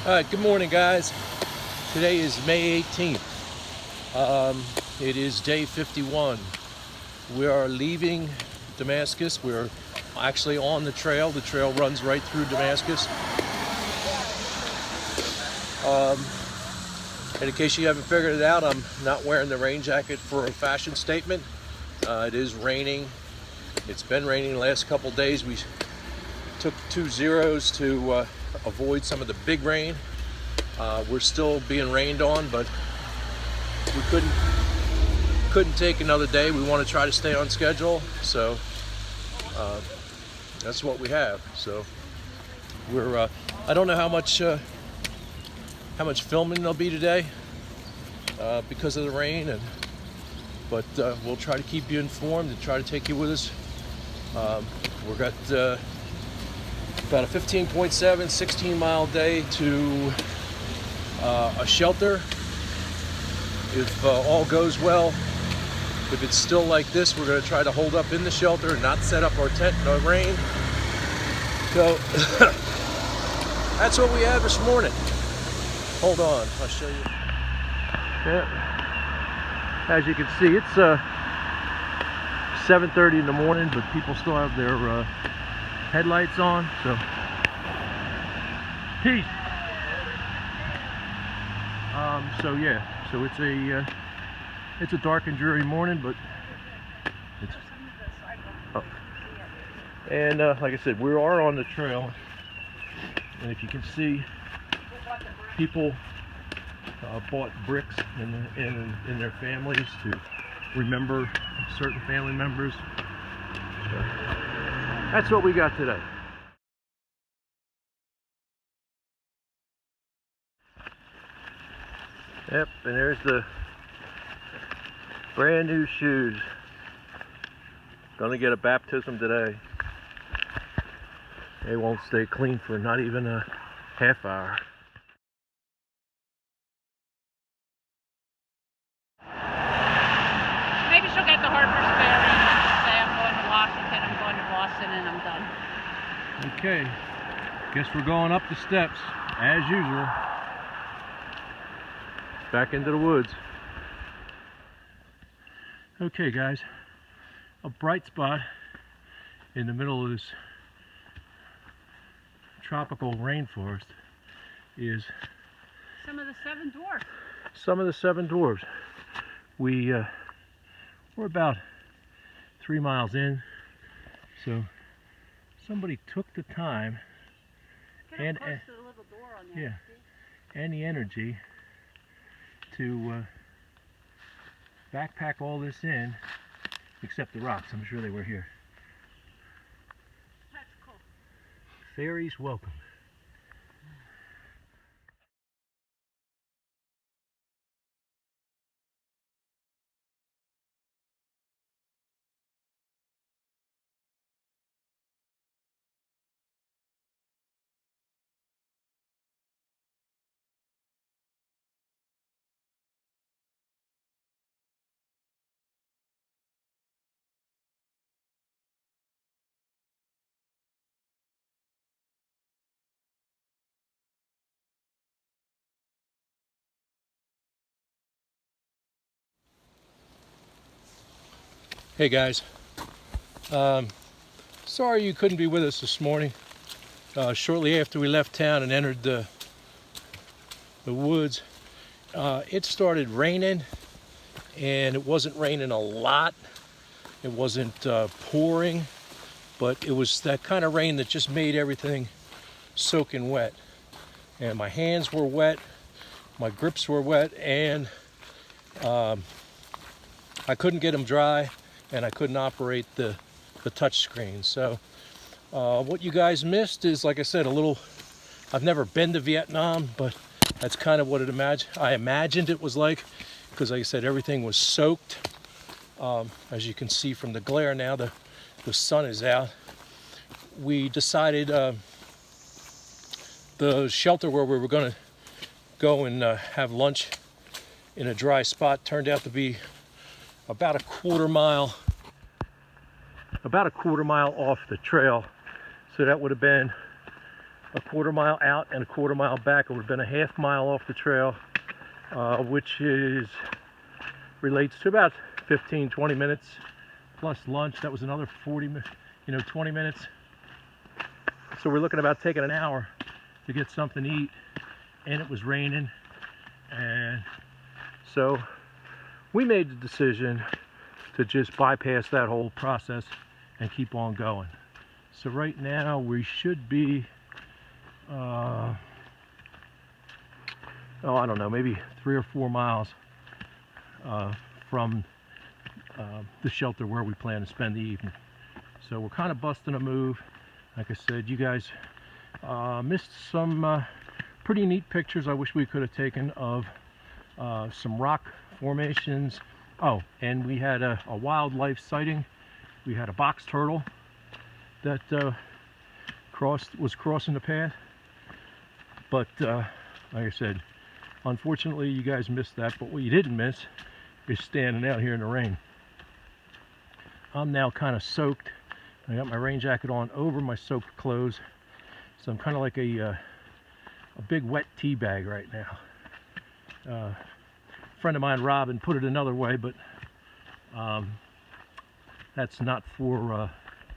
All right, good morning, guys. Today is May 18th. It is day 51. We are leaving Damascus. We're actually on the trail. The trail runs right through Damascus. And in case you haven't figured it out, I'm not wearing the rain jacket for a fashion statement. It is raining. It's been raining the last couple days. We took 2 zeros to avoid some of the big rain. We're still being rained on, but we couldn't take another day. We want to try to stay on schedule, so that's what we have. So we're I don't know how much filming there'll be today because of the rain, but we'll try to keep you informed and try to take you with us. We've got about a 15.7, 16-mile day to a shelter. If all goes well, if it's still like this, we're going to try to hold up in the shelter and not set up our tent in the rain. So that's what we have this morning. Hold on, I'll show you. Yeah. As you can see, it's 7:30 in the morning, but people still have their headlights on, so peace. So yeah, so it's a dark and dreary morning, but it's and like I said, we are on the trail, and if you can see, people bought bricks in their families to remember certain family members. So that's what we got today. Yep, and there's the brand new shoes. Gonna get a baptism today. They won't stay clean for not even a half hour. Maybe she'll get the Harper's Ferry and say I'm going to Washington, I'm going to Boston, and I'm done. Okay, guess we're going up the steps as usual. Back into the woods. Okay, guys, a bright spot in the middle of this tropical rainforest is some of the 7 dwarfs. Some of the 7 dwarfs. We're about 3 miles in, so somebody took the time and close to the little door on there, yeah, and the energy to backpack all this in, except the rocks. I'm sure they were here. That's cool. Fairies welcome. Hey guys, sorry you couldn't be with us this morning. Shortly after we left town and entered the woods, it started raining, and it wasn't raining a lot. It wasn't pouring, but it was that kind of rain that just made everything soaking wet. And my hands were wet, my grips were wet, and I couldn't get them dry, and I couldn't operate the touch screen. So what you guys missed is, like I said, a little, I've never been to Vietnam, but that's kind of what I imagined it was like, because like I said, everything was soaked. As you can see from the glare now, the sun is out. We decided the shelter where we were going to go and have lunch in a dry spot turned out to be about a quarter mile off the trail. So that would have been a quarter mile out and a quarter mile back. It would have been a half mile off the trail, which relates to about 15-20 minutes plus lunch. That was another 20 minutes. So we're looking about taking an hour to get something to eat, and it was raining, and so we made the decision to just bypass that whole process and keep on going. So right now we should be I don't know, maybe 3 or 4 miles from the shelter where we plan to spend the evening. So we're kind of busting a move. Like I said, you guys missed some pretty neat pictures I wish we could have taken of some rock formations. Oh, and we had a wildlife sighting. We had a box turtle that was crossing the path. But like I said, unfortunately you guys missed that. But what you didn't miss is standing out here in the rain. I'm now kind of soaked. I got my rain jacket on over my soaked clothes, so I'm kind of like a big wet tea bag right now. A friend of mine, Robin, put it another way, but that's not for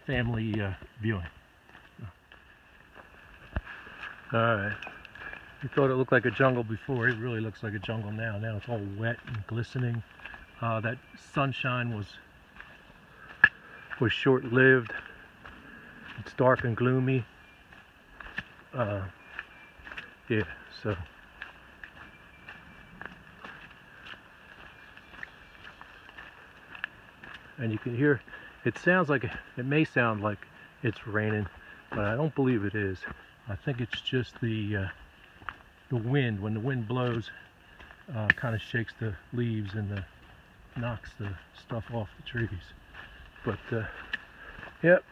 family viewing. Alright, you thought it looked like a jungle before. It really looks like a jungle now. Now it's all wet and glistening. That sunshine was short-lived. It's dark and gloomy. Yeah, so and you can hear, it sounds like, it may sound like it's raining, but I don't believe it is. I think it's just the wind. When the wind blows, kind of shakes the leaves and knocks the stuff off the trees. But yep,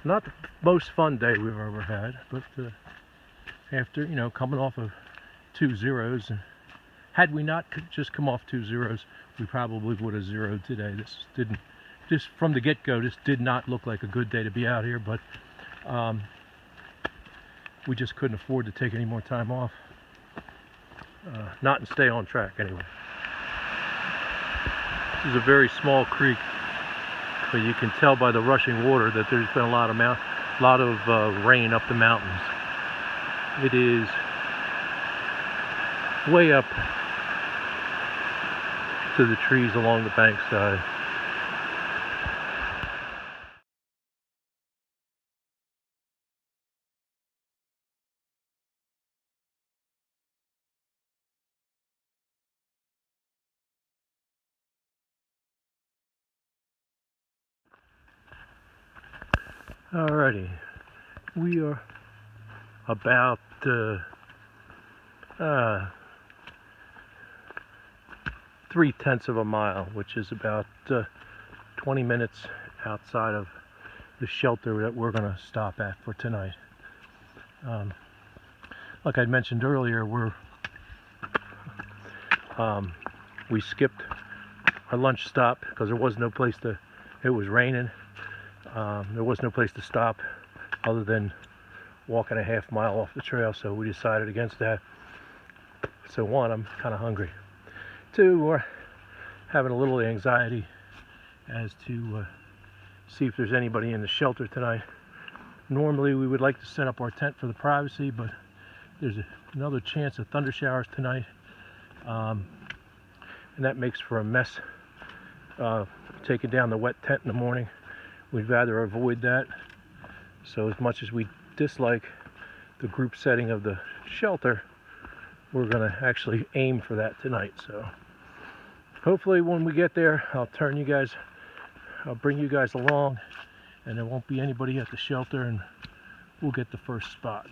not the most fun day we've ever had, but after, you know, coming off of 2 zeros, and had we not just come off 2 zeros, we probably would have zeroed today. This didn't, just from the get-go, this did not look like a good day to be out here, but we just couldn't afford to take any more time off, not and stay on track anyway. This is a very small creek, but you can tell by the rushing water that there's been a lot of rain up the mountains. It is way up to the trees along the bankside. Alrighty, we are about 3/10 of a mile, which is about 20 minutes outside of the shelter that we're going to stop at for tonight. Like I mentioned earlier, we skipped our lunch stop because there was no place to, it was raining. There was no place to stop other than walking a half mile off the trail, so we decided against that. So 1, I'm kind of hungry. 2, we're having a little anxiety as to see if there's anybody in the shelter tonight. Normally we would like to set up our tent for the privacy, but there's another chance of thunder showers tonight, and that makes for a mess taking down the wet tent in the morning. We'd rather avoid that. So as much as we dislike the group setting of the shelter, we're going to actually aim for that tonight. So hopefully when we get there, I'll bring you guys along, and there won't be anybody at the shelter, and we'll get the first spot.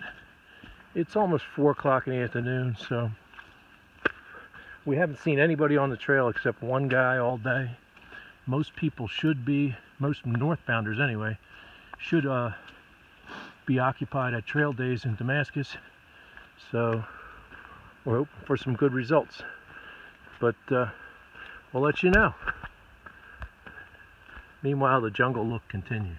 It's almost 4 o'clock in the afternoon, so we haven't seen anybody on the trail except one guy all day. Most people should be, most northbounders anyway, should be occupied at trail days in Damascus. So we're hoping for some good results. But we'll let you know. Meanwhile, the jungle look continues.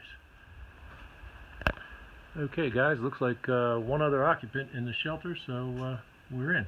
Okay, guys, looks like one other occupant in the shelter, so we're in.